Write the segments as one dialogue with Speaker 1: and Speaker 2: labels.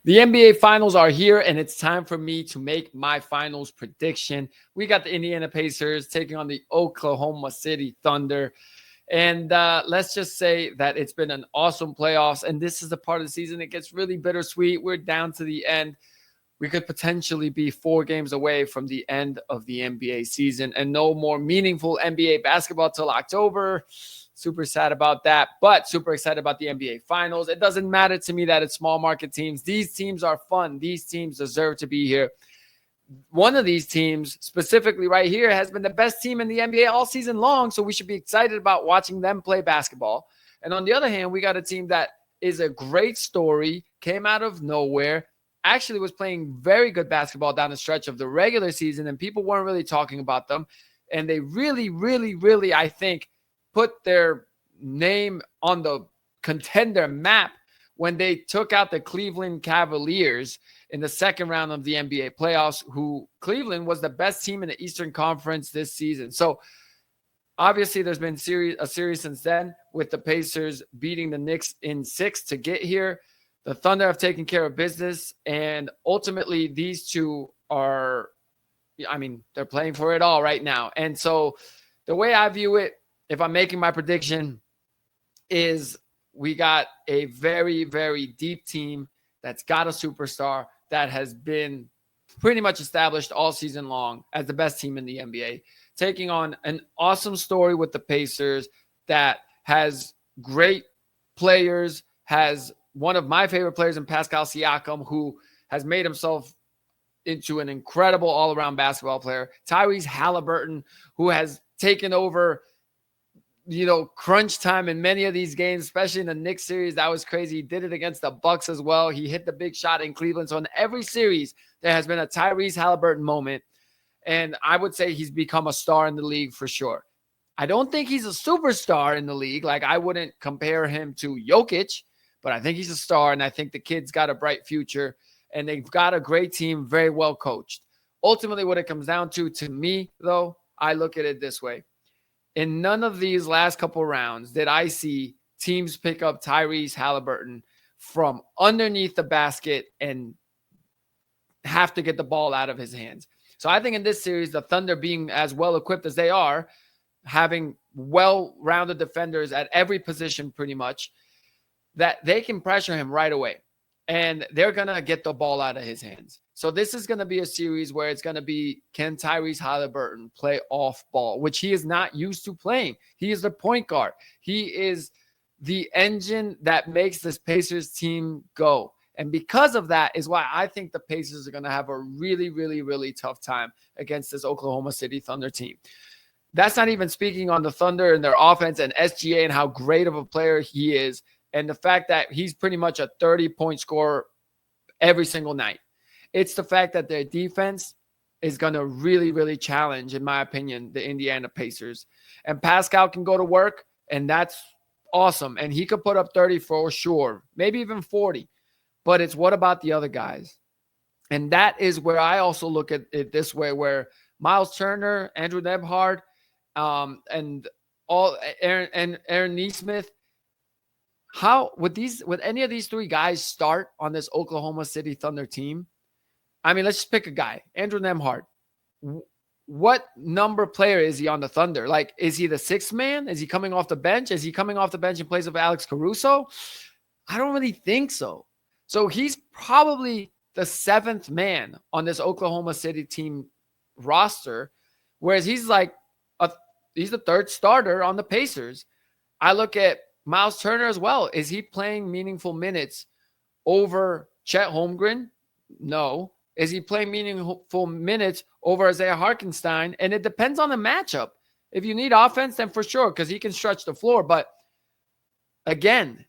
Speaker 1: The NBA Finals are here, and it's time for me to make my finals prediction. We got the Indiana Pacers taking on the Oklahoma City Thunder. And let's just say that it's been an awesome playoffs, and this is the part of the season it gets really bittersweet. We're down to the end. We could potentially be 4 games away from the end of the NBA season and no more meaningful NBA basketball till October. Super sad about that, but super excited about the NBA Finals. It doesn't matter to me that it's small market teams. These teams are fun. These teams deserve to be here. One of these teams, specifically right here, has been the best team in the NBA all season long, so we should be excited about watching them play basketball. And on the other hand, we got a team that is a great story, came out of nowhere, actually was playing very good basketball down the stretch of the regular season, and people weren't really talking about them. And they really, I think, put their name on the contender map when they took out the Cleveland Cavaliers in the second round of the NBA playoffs, who Cleveland was the best team in the Eastern Conference this season. So obviously there's been a series since then with the Pacers beating the Knicks in 6 to get here. The Thunder have taken care of business, and ultimately these two are, they're playing for it all right now. And so the way I view it, if I'm making my prediction, is we got a very, very deep team that's got a superstar that has been pretty much established all season long as the best team in the NBA, taking on an awesome story with the Pacers that has great players, has one of my favorite players in Pascal Siakam, who has made himself into an incredible all-around basketball player. Tyrese Halliburton, who has taken over crunch time in many of these games, especially in the Knicks series. That was crazy. He did it against the Bucks as well. He hit the big shot in Cleveland. So in every series, there has been a Tyrese Halliburton moment. And I would say he's become a star in the league for sure. I don't think he's a superstar in the league. Like, I wouldn't compare him to Jokic, but I think he's a star. And I think the kid's got a bright future. And they've got a great team, very well coached. Ultimately, what it comes down to me, though, I look at it this way. In none of these last couple rounds did I see teams pick up Tyrese Halliburton from underneath the basket and have to get the ball out of his hands. So I think in this series, the Thunder being as well equipped as they are, having well-rounded defenders at every position pretty much, that they can pressure him right away. And they're going to get the ball out of his hands. So this is going to be a series where it's going to be, can Tyrese Halliburton play off ball, which he is not used to playing. He is the point guard. He is the engine that makes this Pacers team go. And because of that is why I think the Pacers are going to have a really, really, really tough time against this Oklahoma City Thunder team. That's not even speaking on the Thunder and their offense and SGA and how great of a player he is, and the fact that he's pretty much a 30-point scorer every single night. It's the fact that their defense is going to really, really challenge, in my opinion, the Indiana Pacers. And Pascal can go to work, and that's awesome. And he could put up 30 for sure, maybe even 40. But it's what about the other guys? And that is where I also look at it this way, where Miles Turner, Andrew Nembhard, and Aaron Nesmith, how would any of these 3 guys start on this Oklahoma City Thunder team? I mean, let's just pick a guy. Andrew Nembhard. What number player is he on the Thunder? Like, is he the 6th man? Is he coming off the bench? Is he coming off the bench in place of Alex Caruso? I don't really think so. So he's probably the 7th man on this Oklahoma City team roster, whereas he's the 3rd starter on the Pacers. I look at Miles Turner as well. Is he playing meaningful minutes over Chet Holmgren? No. Is he playing meaningful minutes over Isaiah Hartenstein? And it depends on the matchup. If you need offense, then for sure, because he can stretch the floor. But again,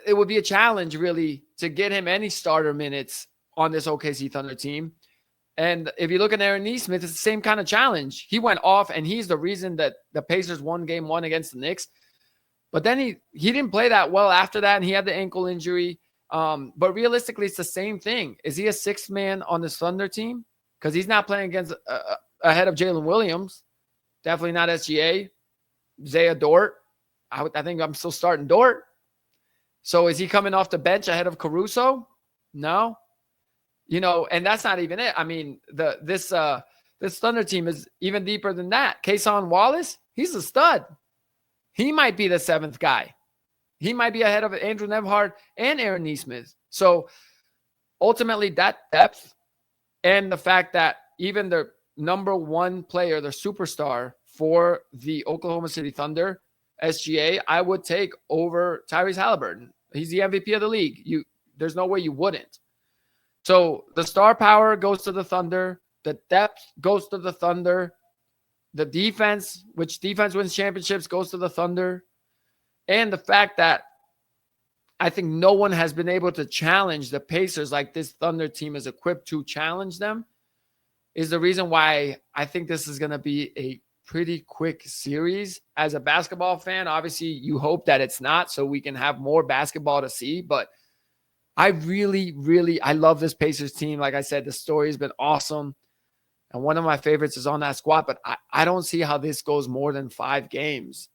Speaker 1: it would be a challenge really to get him any starter minutes on this OKC Thunder team. And if you look at Aaron Nesmith, it's the same kind of challenge. He went off, and he's the reason that the Pacers won game 1 against the Knicks. But then he didn't play that well after that, and he had the ankle injury. But realistically, it's the same thing. Is he a 6th man on this Thunder team? Because he's not playing against ahead of Jalen Williams. Definitely not SGA. Zaya Dort. I think I'm still starting Dort. So is he coming off the bench ahead of Caruso? No, and that's not even it. I mean, this Thunder team is even deeper than that. Cason Wallace, he's a stud. He might be the seventh guy. He might be ahead of Andrew Nembhard and Aaron Nesmith. So ultimately, that depth and the fact that even their number one player, their superstar for the Oklahoma City Thunder, SGA, I would take over Tyrese Halliburton. He's the MVP of the league. There's no way you wouldn't. So the star power goes to the Thunder. The depth goes to the Thunder. The defense, which defense wins championships, goes to the Thunder. And the fact that I think no one has been able to challenge the Pacers like this Thunder team is equipped to challenge them is the reason why I think this is going to be a pretty quick series. As a basketball fan, obviously you hope that it's not so we can have more basketball to see. But I really, really, I love this Pacers team. Like I said, the story has been awesome. And one of my favorites is on that squad. But I don't see how this goes more than 5 games.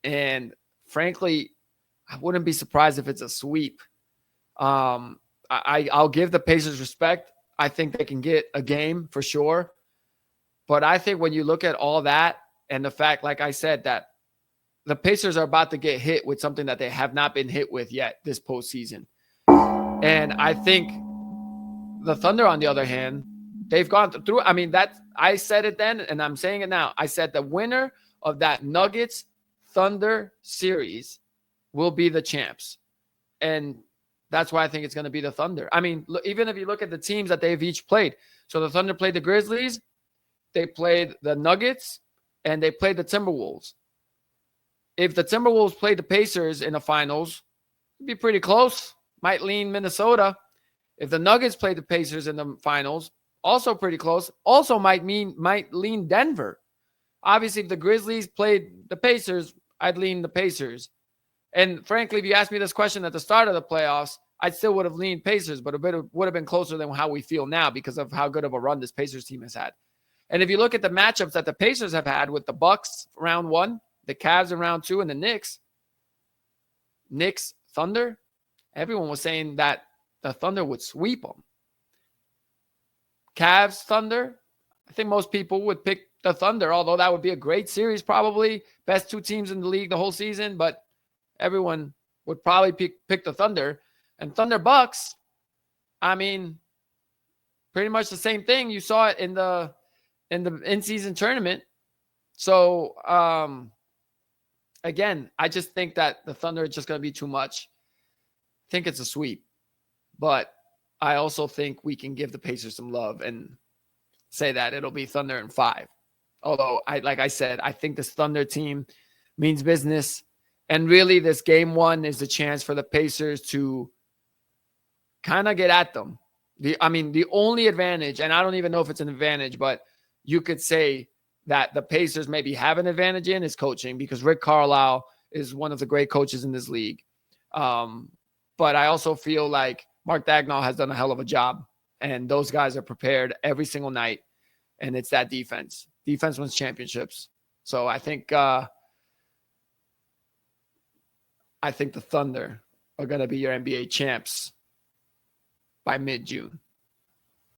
Speaker 1: And frankly, I wouldn't be surprised if it's a sweep. I'll give the Pacers respect. I think they can get a game for sure. But I think when you look at all that and the fact, like I said, that the Pacers are about to get hit with something that they have not been hit with yet this postseason. And I think the Thunder, on the other hand, they've gone through. I mean, I said it then, and I'm saying it now. I said the winner of that Nuggets Thunder series will be the champs. And that's why I think it's going to be the Thunder. I mean, even if you look at the teams that they've each played. So the Thunder played the Grizzlies, they played the Nuggets, and they played the Timberwolves. If the Timberwolves played the Pacers in the finals, it'd be pretty close. Might lean Minnesota. If the Nuggets played the Pacers in the finals, also pretty close. Also might lean Denver. Obviously, if the Grizzlies played the Pacers, I'd lean the Pacers. And frankly, if you asked me this question at the start of the playoffs, I still would have leaned Pacers, but it would have been closer than how we feel now because of how good of a run this Pacers team has had. And if you look at the matchups that the Pacers have had with the Bucks round 1, the Cavs in round 2, and the Knicks, Thunder, everyone was saying that the Thunder would sweep them. Cavs, Thunder, I think most people would pick the Thunder, although that would be a great series, probably. Best 2 teams in the league the whole season, but everyone would probably pick the Thunder. And Thunder Bucks, I mean, pretty much the same thing. You saw it in the in-season tournament. So, again, I just think that the Thunder is just going to be too much. I think it's a sweep. But I also think we can give the Pacers some love and say that it'll be Thunder in 5. Although, like I said, I think this Thunder team means business. And really, this game 1 is the chance for the Pacers to kind of get at them. The only advantage, and I don't even know if it's an advantage, but you could say that the Pacers maybe have an advantage in is coaching because Rick Carlisle is one of the great coaches in this league. But I also feel like Mark Daigneault has done a hell of a job, and those guys are prepared every single night, and it's that defense. Defense wins championships. So I think the Thunder are going to be your NBA champs by mid-June.